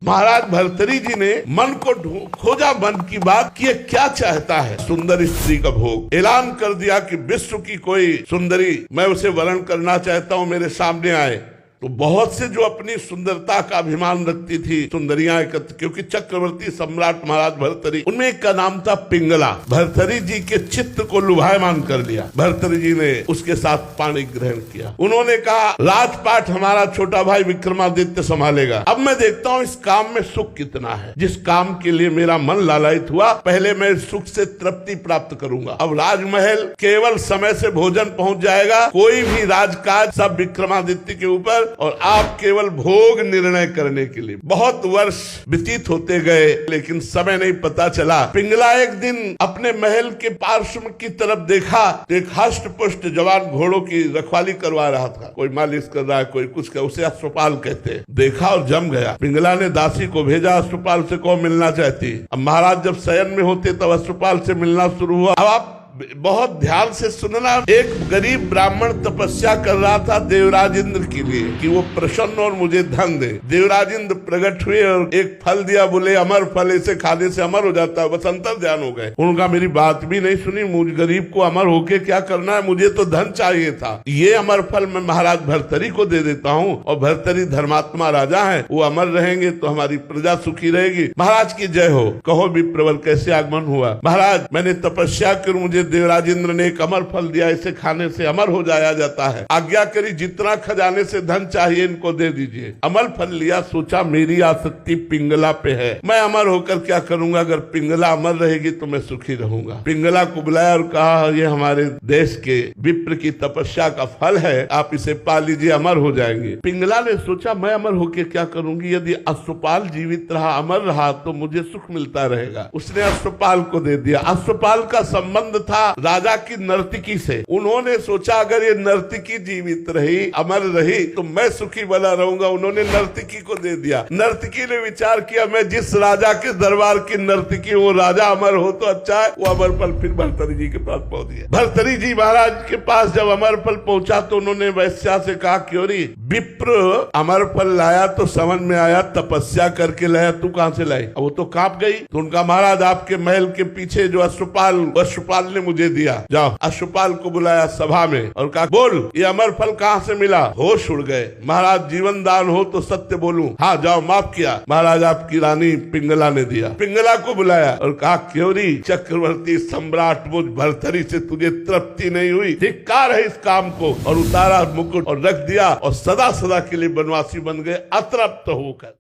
महाराज भर्तृहरि जी ने मन को खोजा, मन की बात कि ये क्या चाहता है। सुंदर स्त्री का भोग ऐलान कर दिया कि विश्व की कोई सुंदरी मैं उसे वरण करना चाहता हूँ, मेरे सामने आए। तो बहुत से जो अपनी सुंदरता का अभिमान रखती थी सुंदरियां एकत्र, क्योंकि चक्रवर्ती सम्राट महाराज भर्तृहरि उनमें एक का नाम था पिंगला। भर्तृहरि जी के चित्त को लुभायमान कर लिया। भर्तृहरि जी ने उसके साथ पाणी ग्रहण किया। उन्होंने कहा राजपाट हमारा छोटा भाई विक्रमादित्य संभालेगा। अब मैं देखता हूँ इस काम में सुख कितना है। जिस काम के लिए मेरा मन लालायित हुआ, पहले मैं सुख से तृप्ति प्राप्त करूंगा। अब राजमहल केवल समय से भोजन पहुंच जाएगा, कोई भी राजकाज सब विक्रमादित्य के ऊपर, और आप केवल भोग निर्णय करने के लिए। बहुत वर्ष व्यतीत होते गए, लेकिन समय नहीं पता चला। पिंगला एक दिन अपने महल के पार्श्व की तरफ देखा तो एक हष्ट पुष्ट जवान घोड़ों की रखवाली करवा रहा था। कोई मालिश कर रहा है, कोई कुछ कर, उसे अश्वपाल कहते हैं। देखा और जम गया। पिंगला ने दासी को भेजा, अश्वपाल से कौन मिलना चाहती। अब महाराज जब शयन में होते तब अश्वपाल से मिलना शुरू हुआ। अब आप बहुत ध्यान से सुनना। एक गरीब ब्राह्मण तपस्या कर रहा था देवराज इंद्र के लिए कि वो प्रसन्न और मुझे धन दे। देवराज इंद्र प्रकट हुए और एक फल दिया, बोले अमर फल, इसे खाने से अमर हो जाता है। बस अंतर ध्यान हो गए। उनका मेरी बात भी नहीं सुनी। मुझ गरीब को अमर होके क्या करना है, मुझे तो धन चाहिए था। ये अमर फल मैं महाराज भर्तृहरि को दे देता हूँ, और भर्तृहरि धर्मात्मा राजा है, वो अमर रहेंगे तो हमारी प्रजा सुखी रहेगी। महाराज की जय हो। कहो विप्रवर कैसे आगमन हुआ। महाराज मैंने तपस्या कर मुझे देवराज इंद्र ने एक अमर फल दिया, इसे खाने से अमर हो जाया जाता है। आज्ञा करी, जितना खजाने से धन चाहिए इनको दे दीजिए। अमर फल लिया, सोचा मेरी आसक्ति पिंगला पे है, मैं अमर होकर क्या करूंगा। अगर पिंगला अमर रहेगी तो मैं सुखी रहूंगा। पिंगला को बुलाया और कहा ये हमारे देश के विप्र की तपस्या का फल है, आप इसे पा लीजिए, अमर हो जाएंगे। पिंगला ने सोचा मैं अमर होकर क्या करूंगी, यदि अश्वपाल जीवित रहा, अमर रहा तो मुझे सुख मिलता रहेगा। उसने अश्वपाल को दे दिया। अश्वपाल का संबंध था राजा की नर्तकी से। उन्होंने सोचा अगर ये नर्तकी जीवित रही, अमर रही, तो मैं सुखी बना रहूंगा। उन्होंने नर्तकी को दे दिया। नर्तकी ने विचार किया मैं जिस राजा के दरबार की नर्तकी हूँ, राजा अमर हो तो अच्छा है। वो अमर फल फिर भर्तृहरि जी के पास पहुंच गया। भर्तृहरि जी महाराज के पास जब अमर फल पहुंचा तो उन्होंने वैश्या से कहा क्योरी विप्र अमर फल लाया तो समझ में आया तपस्या करके लाया, तू कहां से लाई। वो तो कांप गई। तो उनका महाराज आपके महल के पीछे जो अश्वपाल ने मुझे दिया। जाओ। अश्वपाल को बुलाया सभा में और कहा बोल ये अमर फल कहाँ से मिला। होश उड़ गए। महाराज जीवन दान हो तो सत्य बोलूं। हाँ जाओ, माफ किया। महाराज आपकी रानी पिंगला ने दिया। पिंगला को बुलाया और कहा क्योरी चक्रवर्ती सम्राट मुझ भर्तृहरि से तुझे तृप्ति नहीं हुई, धिक्कार है इस काम को। और उतारा मुकुट और रख दिया और सदा सदा के लिए बनवासी बन गए अतृप्त होकर।